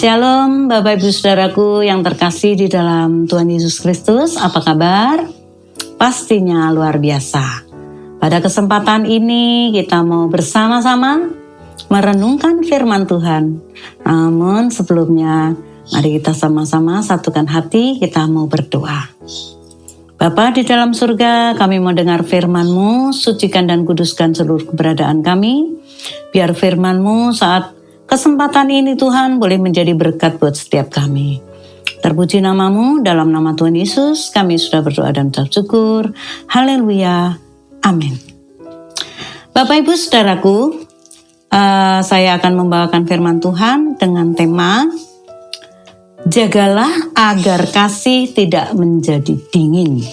Shalom Bapak Ibu Saudaraku yang terkasih di dalam Tuhan Yesus Kristus. Apa kabar? Pastinya luar biasa. Pada kesempatan ini kita mau bersama-sama merenungkan firman Tuhan. Namun sebelumnya mari kita sama-sama satukan hati, kita mau berdoa. Bapa di dalam surga, kami mau dengar firman-Mu, sucikan dan kuduskan seluruh keberadaan kami. Biar firman-Mu saat kesempatan ini Tuhan boleh menjadi berkat buat setiap kami. Terpuji nama-Mu, dalam nama Tuhan Yesus kami sudah berdoa dan ucap syukur. Haleluya, amin. Bapak Ibu Saudaraku, saya akan membawakan firman Tuhan dengan tema jagalah agar kasih tidak menjadi dingin.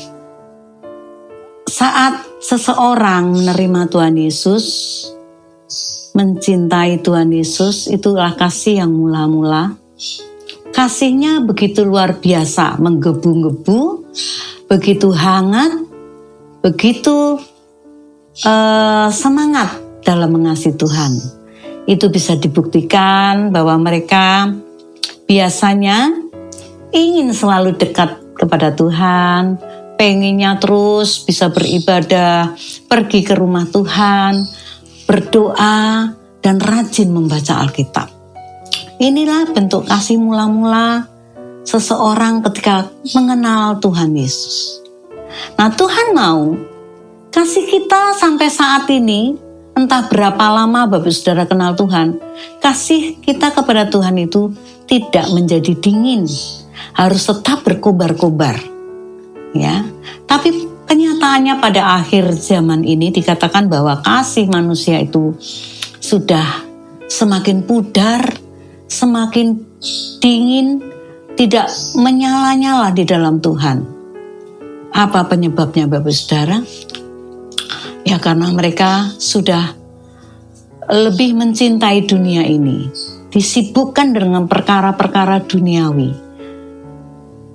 Saat seseorang menerima Tuhan Yesus, mencintai Tuhan Yesus, itulah kasih yang mula-mula. Kasihnya begitu luar biasa, menggebu-gebu, begitu hangat, begitu semangat dalam mengasihi Tuhan. Itu bisa dibuktikan bahwa mereka biasanya ingin selalu dekat kepada Tuhan, pengennya terus bisa beribadah, pergi ke rumah Tuhan, berdoa, dan rajin membaca Alkitab. Inilah bentuk kasih mula-mula seseorang ketika mengenal Tuhan Yesus. Nah, Tuhan mau kasih kita sampai saat ini, entah berapa lama Bapak Saudara kenal Tuhan, kasih kita kepada Tuhan itu tidak menjadi dingin, harus tetap berkobar-kobar. Ya, tapi kenyataannya pada akhir zaman ini dikatakan bahwa kasih manusia itu sudah semakin pudar, semakin dingin, tidak menyala-nyala di dalam Tuhan. Apa penyebabnya Bapak Saudara? Ya karena mereka sudah lebih mencintai dunia ini, disibukkan dengan perkara-perkara duniawi,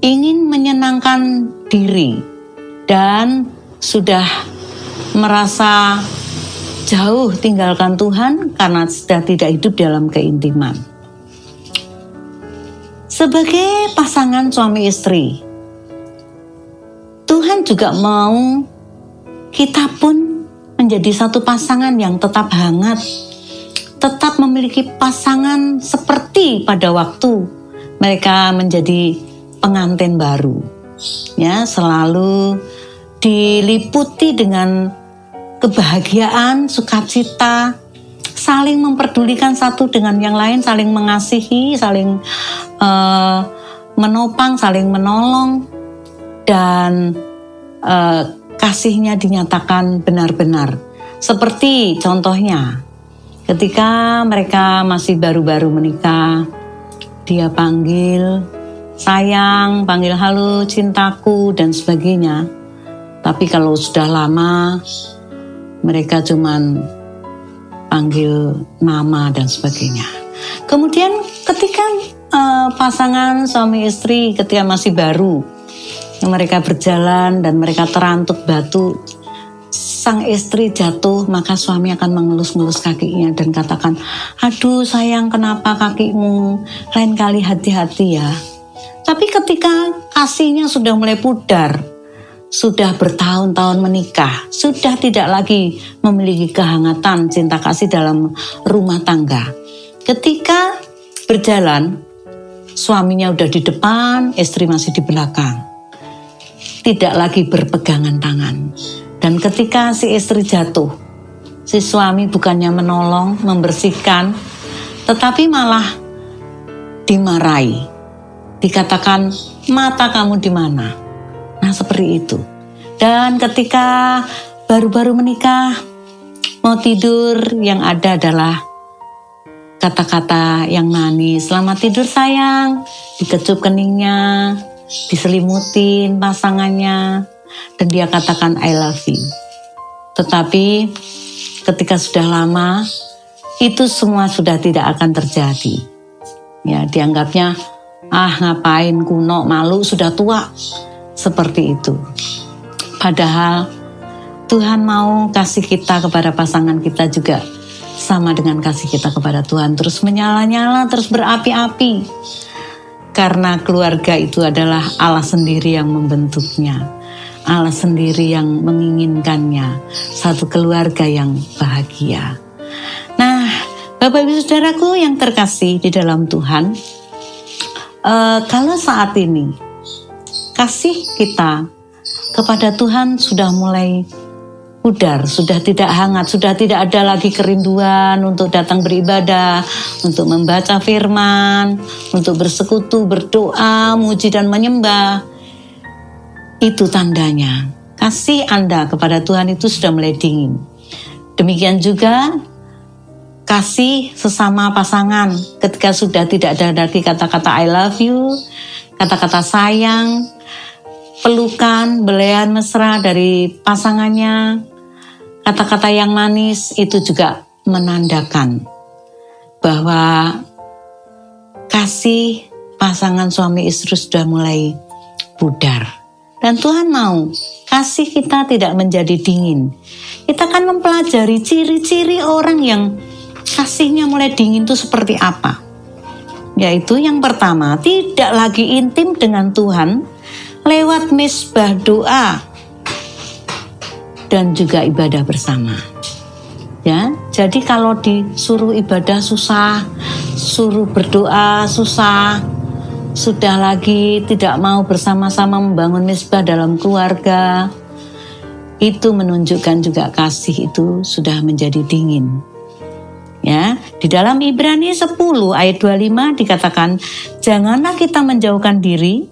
ingin menyenangkan diri, dan sudah merasa jauh tinggalkan Tuhan karena sudah tidak hidup dalam keintiman. Sebagai pasangan suami istri, Tuhan juga mau kita pun menjadi satu pasangan yang tetap hangat, tetap memiliki pasangan seperti pada waktu mereka menjadi pengantin baru. Ya, selalu diliputi dengan kebahagiaan, sukacita, saling memperdulikan satu dengan yang lain, saling mengasihi, saling menopang, saling menolong, dan kasihnya dinyatakan benar-benar. Seperti contohnya, ketika mereka masih baru-baru menikah, dia panggil sayang, panggil halo, cintaku, dan sebagainya. Tapi kalau sudah lama, mereka cuman panggil nama dan sebagainya. Kemudian ketika pasangan suami istri ketika masih baru, mereka berjalan dan mereka terantuk batu, sang istri jatuh, maka suami akan mengelus-ngelus kakinya dan katakan, aduh sayang, kenapa kakimu? Lain kali hati-hati ya. Tapi ketika kasihnya sudah mulai pudar, sudah bertahun-tahun menikah, sudah tidak lagi memiliki kehangatan cinta kasih dalam rumah tangga. Ketika berjalan, suaminya udah di depan, istri masih di belakang. Tidak lagi berpegangan tangan. Dan ketika si istri jatuh, si suami bukannya menolong, membersihkan, tetapi malah dimarahi. Dikatakan, mata kamu di mana? Nah, seperti itu. Dan ketika baru-baru menikah, mau tidur, yang ada adalah kata-kata yang manis. Selamat tidur sayang, dikecup keningnya, diselimutin pasangannya, dan dia katakan I love you. Tetapi ketika sudah lama, itu semua sudah tidak akan terjadi. Ya, dianggapnya, ngapain kuno, malu, sudah tua. Seperti itu. Padahal Tuhan mau kasih kita kepada pasangan kita juga sama dengan kasih kita kepada Tuhan terus menyala-nyala, terus berapi-api. Karena keluarga itu adalah Allah sendiri yang membentuknya. Allah sendiri yang menginginkannya. Satu keluarga yang bahagia. Nah, Bapak Ibu Saudaraku yang terkasih di dalam Tuhan, kalau saat ini kasih kita kepada Tuhan sudah mulai pudar, sudah tidak hangat, sudah tidak ada lagi kerinduan untuk datang beribadah, untuk membaca firman, untuk bersekutu, berdoa, muji dan menyembah. Itu tandanya kasih Anda kepada Tuhan itu sudah mulai dingin. Demikian juga kasih sesama pasangan ketika sudah tidak ada lagi kata-kata I love you, kata-kata sayang, pelukan, belayan mesra dari pasangannya, kata-kata yang manis, itu juga menandakan bahwa kasih pasangan suami istri sudah mulai pudar. Dan Tuhan mau kasih kita tidak menjadi dingin. Kita akan mempelajari ciri-ciri orang yang kasihnya mulai dingin itu seperti apa. Yaitu yang pertama, tidak lagi intim dengan Tuhan lewat misbah doa dan juga ibadah bersama. Ya, jadi kalau disuruh ibadah susah, suruh berdoa susah, sudah lagi tidak mau bersama-sama membangun misbah dalam keluarga, itu menunjukkan juga kasih itu sudah menjadi dingin. Ya, di dalam Ibrani 10 ayat 25 dikatakan, janganlah kita menjauhkan diri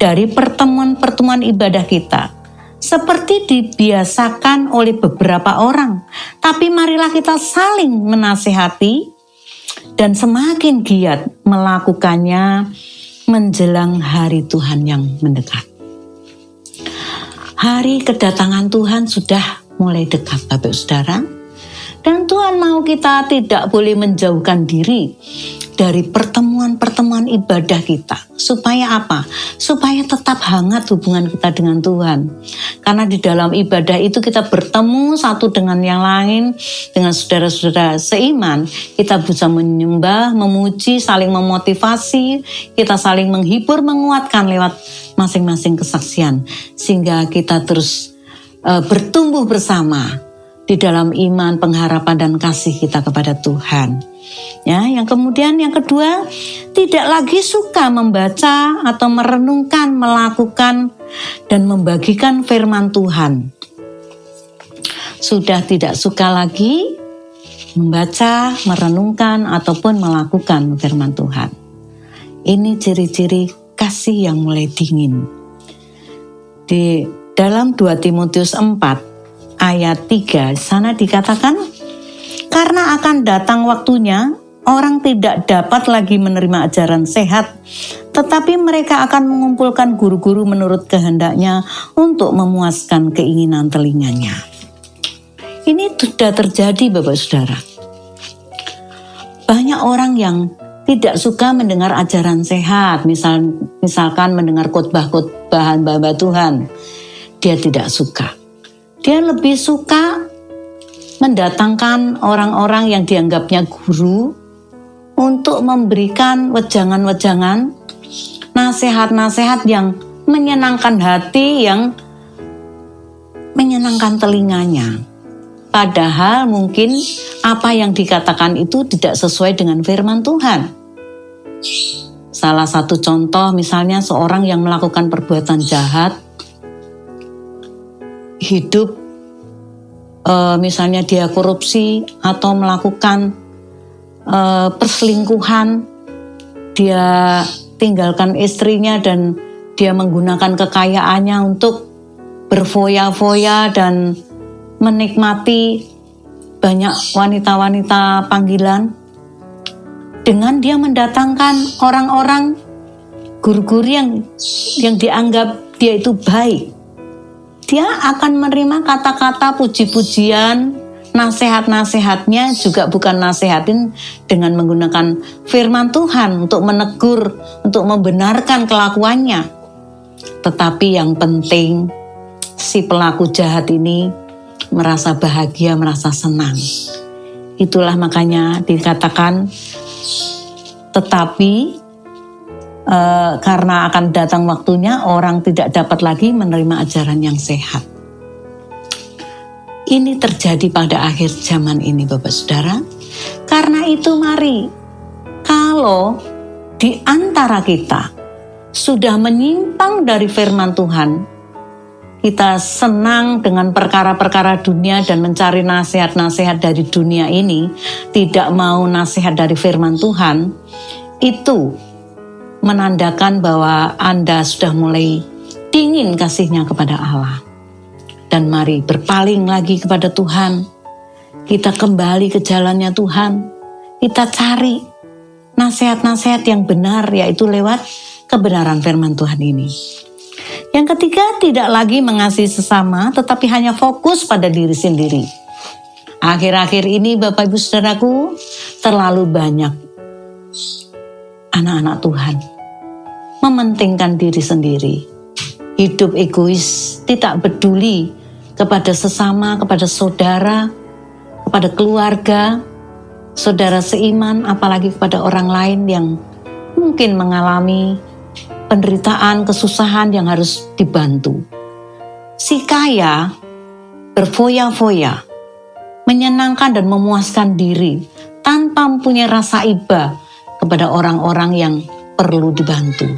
dari pertemuan-pertemuan ibadah kita, seperti dibiasakan oleh beberapa orang. Tapi marilah kita saling menasihati dan semakin giat melakukannya menjelang hari Tuhan yang mendekat. Hari kedatangan Tuhan sudah mulai dekat, Bapak Saudara. Dan Tuhan mau kita tidak boleh menjauhkan diri dari pertemuan-pertemuan ibadah kita. Supaya apa? Supaya tetap hangat hubungan kita dengan Tuhan. Karena di dalam ibadah itu kita bertemu satu dengan yang lain, dengan saudara-saudara seiman. Kita bisa menyembah, memuji, saling memotivasi, kita saling menghibur, menguatkan lewat masing-masing kesaksian. Sehingga kita terus bertumbuh bersama di dalam iman, pengharapan, dan kasih kita kepada Tuhan. Ya, yang kemudian yang kedua, tidak lagi suka membaca atau merenungkan, melakukan, dan membagikan firman Tuhan. Sudah tidak suka lagi membaca, merenungkan, ataupun melakukan firman Tuhan. Ini ciri-ciri kasih yang mulai dingin. Di dalam 2 Timotius 4 ayat 3 sana dikatakan, karena akan datang waktunya orang tidak dapat lagi menerima ajaran sehat, tetapi mereka akan mengumpulkan guru-guru menurut kehendaknya untuk memuaskan keinginan telinganya. Ini sudah terjadi, Bapak Saudara. Banyak orang yang tidak suka mendengar ajaran sehat, misalkan mendengar khotbah-khotbah hamba Tuhan. Dia tidak suka. Dia lebih suka mendatangkan orang-orang yang dianggapnya guru untuk memberikan wejangan-wejangan, nasihat-nasihat yang menyenangkan hati, yang menyenangkan telinganya. Padahal mungkin apa yang dikatakan itu tidak sesuai dengan firman Tuhan. Salah satu contoh misalnya seorang yang melakukan perbuatan jahat, hidup misalnya dia korupsi atau melakukan perselingkuhan, dia tinggalkan istrinya dan dia menggunakan kekayaannya untuk berfoya-foya dan menikmati banyak wanita-wanita panggilan. Dengan dia mendatangkan orang-orang guru-guru yang dianggap dia itu baik, dia akan menerima kata-kata puji-pujian, nasihat-nasihatnya juga bukan nasihatin dengan menggunakan firman Tuhan untuk menegur, untuk membenarkan kelakuannya. Tetapi yang penting si pelaku jahat ini merasa bahagia, merasa senang. Itulah makanya dikatakan, tetapi karena akan datang waktunya orang tidak dapat lagi menerima ajaran yang sehat. Ini terjadi pada akhir zaman ini, Bapak Saudara. Karena itu mari, kalau di antara kita sudah menyimpang dari firman Tuhan, kita senang dengan perkara-perkara dunia dan mencari nasihat-nasihat dari dunia ini, tidak mau nasihat dari firman Tuhan, itu menandakan bahwa Anda sudah mulai dingin kasihnya kepada Allah. Dan mari berpaling lagi kepada Tuhan. Kita kembali ke jalannya Tuhan. Kita cari nasihat-nasihat yang benar, yaitu lewat kebenaran firman Tuhan ini. Yang ketiga, tidak lagi mengasihi sesama, tetapi hanya fokus pada diri sendiri. Akhir-akhir ini Bapak Ibu Saudaraku, terlalu banyak anak-anak Tuhan mementingkan diri sendiri. Hidup egois, tidak peduli kepada sesama, kepada saudara, kepada keluarga, saudara seiman, apalagi kepada orang lain yang mungkin mengalami penderitaan, kesusahan yang harus dibantu. Si kaya berfoya-foya, menyenangkan dan memuaskan diri tanpa mempunyai rasa iba kepada orang-orang yang perlu dibantu.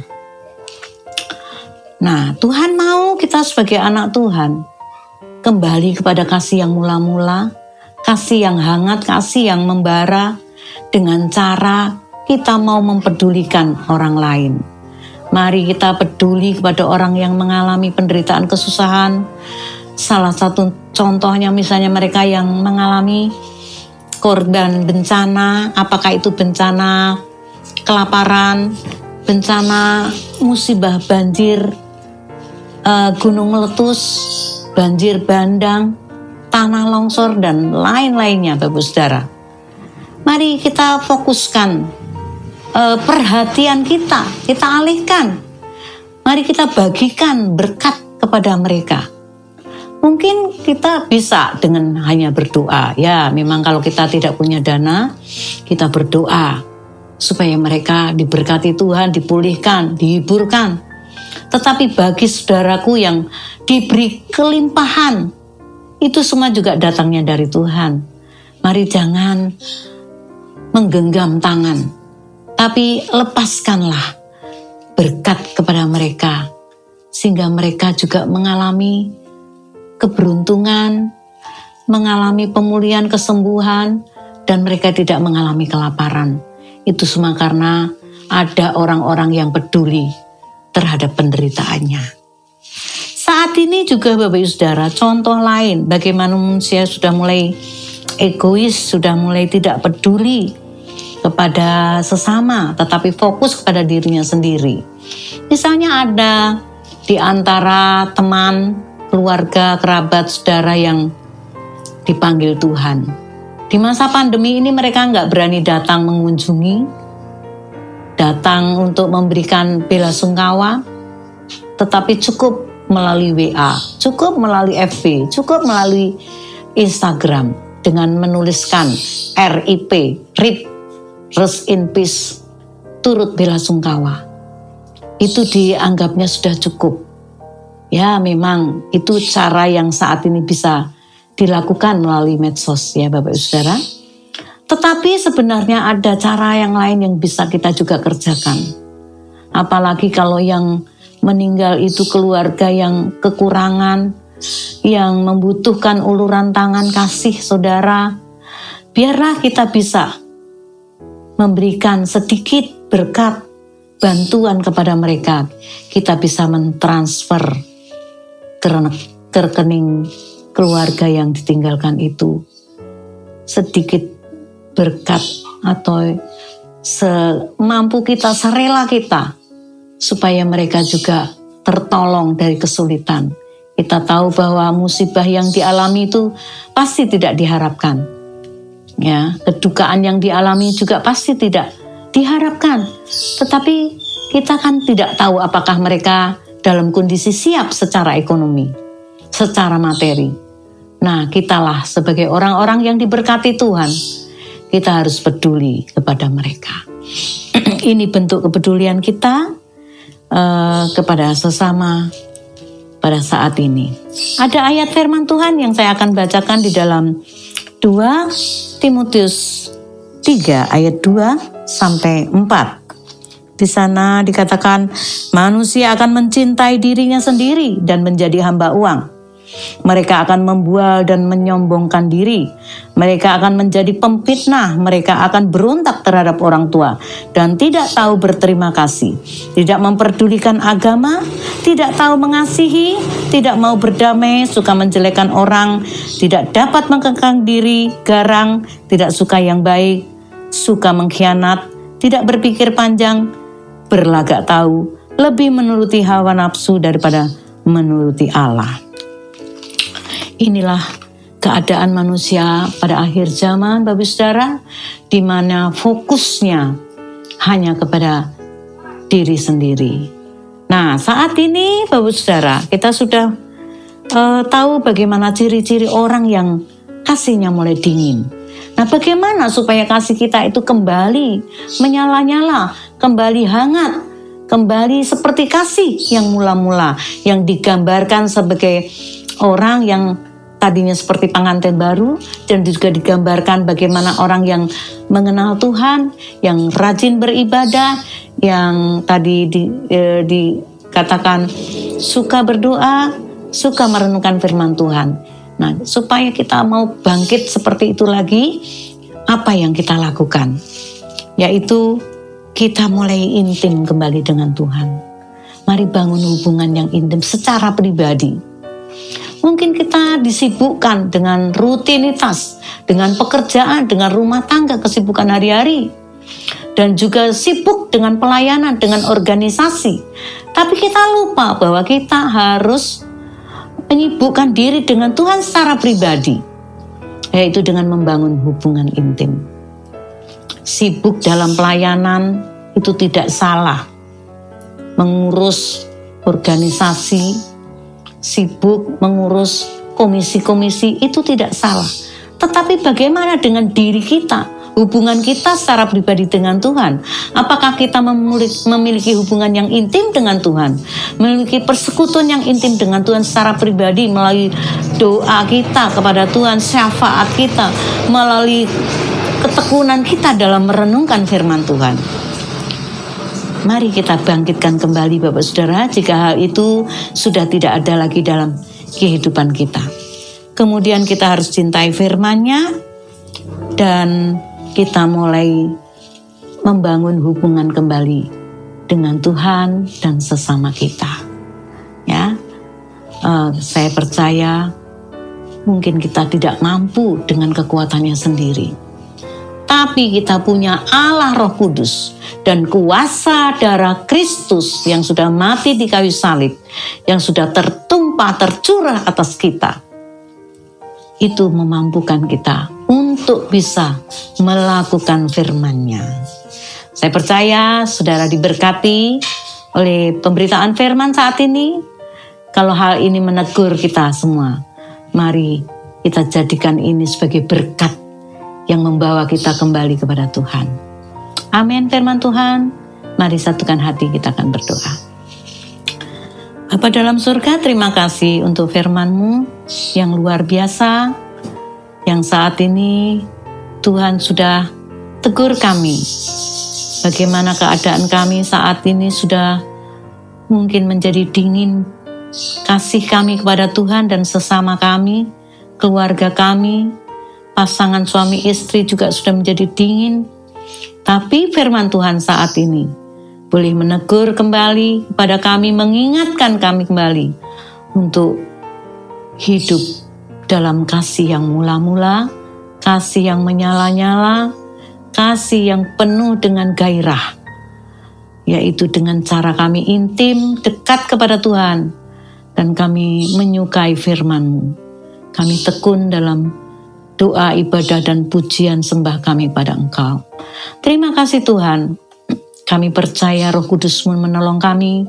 Nah, Tuhan mau kita sebagai anak Tuhan kembali kepada kasih yang mula-mula, kasih yang hangat, kasih yang membara, dengan cara kita mau mempedulikan orang lain. Mari kita peduli kepada orang yang mengalami penderitaan, kesusahan. Salah satu contohnya misalnya mereka yang mengalami korban bencana, apakah itu bencana kelaparan, bencana musibah banjir, gunung meletus, banjir bandang, tanah longsor, dan lain-lainnya, Bapak Saudara. Mari kita fokuskan perhatian kita alihkan. Mari kita bagikan berkat kepada mereka. Mungkin kita bisa dengan hanya berdoa. Ya, memang kalau kita tidak punya dana, kita berdoa supaya mereka diberkati Tuhan, dipulihkan, dihiburkan. Tetapi bagi saudaraku yang diberi kelimpahan, itu semua juga datangnya dari Tuhan. Mari jangan menggenggam tangan, tapi lepaskanlah berkat kepada mereka, sehingga mereka juga mengalami keberuntungan, mengalami pemulihan, kesembuhan, dan mereka tidak mengalami kelaparan. Itu semua karena ada orang-orang yang peduli terhadap penderitaannya. Saat ini juga Bapak Ibu Saudara, contoh lain bagaimana manusia sudah mulai egois, sudah mulai tidak peduli kepada sesama, tetapi fokus kepada dirinya sendiri. Misalnya ada di antara teman, keluarga, kerabat, saudara yang dipanggil Tuhan. Di masa pandemi ini mereka nggak berani datang mengunjungi, datang untuk memberikan bela sungkawa, tetapi cukup melalui WA, cukup melalui FB, cukup melalui Instagram dengan menuliskan RIP, RIP, Rest in Peace, turut bela sungkawa. Itu dianggapnya sudah cukup. Ya, memang itu cara yang saat ini bisa dilakukan melalui medsos ya Bapak Ibu Saudara. Tetapi sebenarnya ada cara yang lain yang bisa kita juga kerjakan. Apalagi kalau yang meninggal itu keluarga yang kekurangan, yang membutuhkan uluran tangan kasih saudara. Biarlah kita bisa memberikan sedikit berkat, bantuan kepada mereka. Kita bisa mentransfer ke rekening keluarga yang ditinggalkan itu sedikit berkat atau semampu kita, serela kita, supaya mereka juga tertolong dari kesulitan. Kita tahu bahwa musibah yang dialami itu pasti tidak diharapkan. Ya, kedukaan yang dialami juga pasti tidak diharapkan. Tetapi kita kan tidak tahu apakah mereka dalam kondisi siap secara ekonomi, secara materi. Nah, kitalah sebagai orang-orang yang diberkati Tuhan, kita harus peduli kepada mereka. Ini bentuk kepedulian kita kepada sesama pada saat ini. Ada ayat firman Tuhan yang saya akan bacakan di dalam 2 Timotius 3 ayat 2 sampai 4. Di sana dikatakan manusia akan mencintai dirinya sendiri dan menjadi hamba uang. Mereka akan membual dan menyombongkan diri. Mereka akan menjadi pemfitnah. Mereka akan berontak terhadap orang tua dan tidak tahu berterima kasih. Tidak memperdulikan agama, tidak tahu mengasihi, tidak mau berdamai, suka menjelekkan orang, tidak dapat mengekang diri, garang, tidak suka yang baik, suka mengkhianat, tidak berpikir panjang, berlagak tahu, lebih menuruti hawa nafsu daripada menuruti Allah. Inilah keadaan manusia pada akhir zaman, Bapak Saudara, di mana fokusnya hanya kepada diri sendiri. Nah, saat ini Bapak Saudara, kita sudah tahu bagaimana ciri-ciri orang yang kasihnya mulai dingin. Nah, bagaimana supaya kasih kita itu kembali menyala-nyala, kembali hangat, kembali seperti kasih yang mula-mula, yang digambarkan sebagai orang yang tadinya seperti pengantin baru, dan juga digambarkan bagaimana orang yang mengenal Tuhan, yang rajin beribadah, yang tadi dikatakan suka berdoa, suka merenungkan firman Tuhan. Nah, supaya kita mau bangkit seperti itu lagi, apa yang kita lakukan? Yaitu kita mulai intim kembali dengan Tuhan. Mari bangun hubungan yang intim secara pribadi. Mungkin kita disibukkan dengan rutinitas, dengan pekerjaan, dengan rumah tangga, kesibukan hari-hari. Dan juga sibuk dengan pelayanan, dengan organisasi. Tapi kita lupa bahwa kita harus menyibukkan diri dengan Tuhan secara pribadi. Yaitu dengan membangun hubungan intim. Sibuk dalam pelayanan itu tidak salah. Mengurus organisasi, sibuk mengurus komisi-komisi itu tidak salah. Tetapi bagaimana dengan diri kita? Hubungan kita secara pribadi dengan Tuhan. Apakah kita memiliki hubungan yang intim dengan Tuhan? Memiliki persekutuan yang intim dengan Tuhan secara pribadi melalui doa kita kepada Tuhan, syafaat kita, melalui ketekunan kita dalam merenungkan firman Tuhan. Mari kita bangkitkan kembali Bapak Saudara jika hal itu sudah tidak ada lagi dalam kehidupan kita. Kemudian kita harus cintai firman-Nya dan kita mulai membangun hubungan kembali dengan Tuhan dan sesama kita. Ya, saya percaya mungkin kita tidak mampu dengan kekuatannya sendiri. Tapi kita punya Allah Roh Kudus dan kuasa darah Kristus yang sudah mati di kayu salib, yang sudah tertumpah, tercurah atas kita. Itu memampukan kita untuk bisa melakukan firman-Nya. Saya percaya saudara diberkati oleh pemberitaan firman saat ini. Kalau hal ini menegur kita semua, mari kita jadikan ini sebagai berkat yang membawa kita kembali kepada Tuhan. Amin firman Tuhan. Mari satukan hati, kita akan berdoa. Bapa dalam surga, terima kasih untuk firman-Mu yang luar biasa, yang saat ini Tuhan sudah tegur kami. Bagaimana keadaan kami saat ini sudah mungkin menjadi dingin. Kasih kami kepada Tuhan dan sesama kami, keluarga kami, pasangan suami istri juga sudah menjadi dingin. Tapi firman Tuhan saat ini boleh menegur kembali kepada kami, mengingatkan kami kembali untuk hidup dalam kasih yang mula-mula, kasih yang menyala-nyala, kasih yang penuh dengan gairah. Yaitu dengan cara kami intim, dekat kepada Tuhan, dan kami menyukai firman-Mu. Kami tekun dalam doa, ibadah, dan pujian sembah kami pada Engkau. Terima kasih Tuhan, kami percaya Roh Kudus-Mu menolong kami,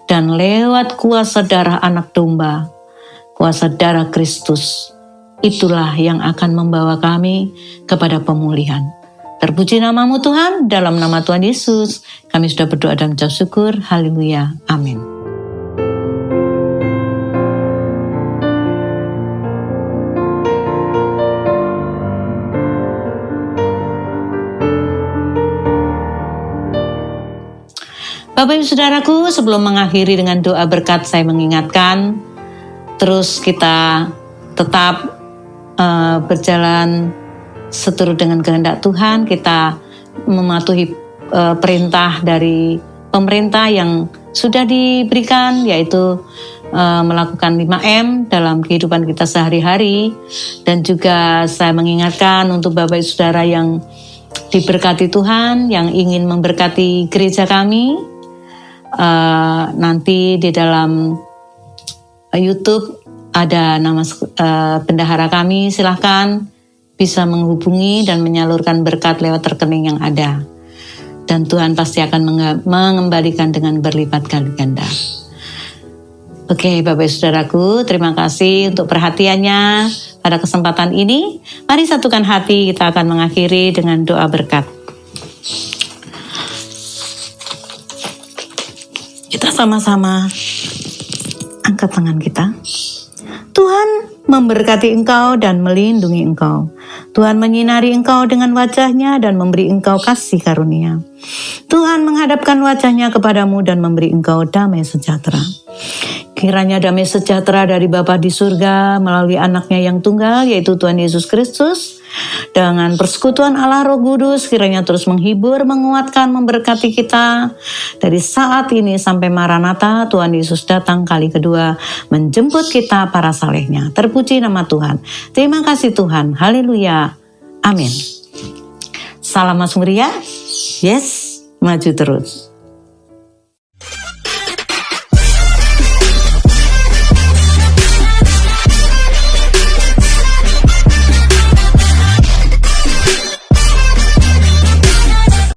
dan lewat kuasa darah anak domba, kuasa darah Kristus, itulah yang akan membawa kami kepada pemulihan. Terpuji namamu Tuhan, dalam nama Tuhan Yesus kami sudah berdoa dan mengucap syukur. Haleluya, amin. Bapak Ibu Saudaraku, sebelum mengakhiri dengan doa berkat, saya mengingatkan terus kita tetap berjalan seturut dengan kehendak Tuhan. Kita mematuhi perintah dari pemerintah yang sudah diberikan, yaitu melakukan 5M dalam kehidupan kita sehari-hari. Dan juga saya mengingatkan untuk Bapak Ibu Saudara yang diberkati Tuhan, yang ingin memberkati gereja kami, nanti di dalam YouTube ada nama bendahara kami, silahkan bisa menghubungi dan menyalurkan berkat lewat rekening yang ada. Dan Tuhan pasti akan mengembalikan dengan berlipat kali ganda. Oke, Bapak Saudaraku, terima kasih untuk perhatiannya pada kesempatan ini. Mari satukan hati, kita akan mengakhiri dengan doa berkat. Kita sama-sama angkat tangan kita. Tuhan memberkati engkau dan melindungi engkau. Tuhan menyinari engkau dengan wajah-Nya dan memberi engkau kasih karunia. Tuhan menghadapkan wajah-Nya kepadamu dan memberi engkau damai sejahtera. Kiranya damai sejahtera dari Bapa di surga melalui anaknya yang tunggal, yaitu Tuhan Yesus Kristus, dengan persekutuan Allah Roh Kudus, kiranya terus menghibur, menguatkan, memberkati kita dari saat ini sampai Maranatha, Tuhan Yesus datang kali kedua menjemput kita para salehnya. Terpuji nama Tuhan. Terima kasih Tuhan. Haleluya. Amin. Salam Mas Muria. Yes, maju terus.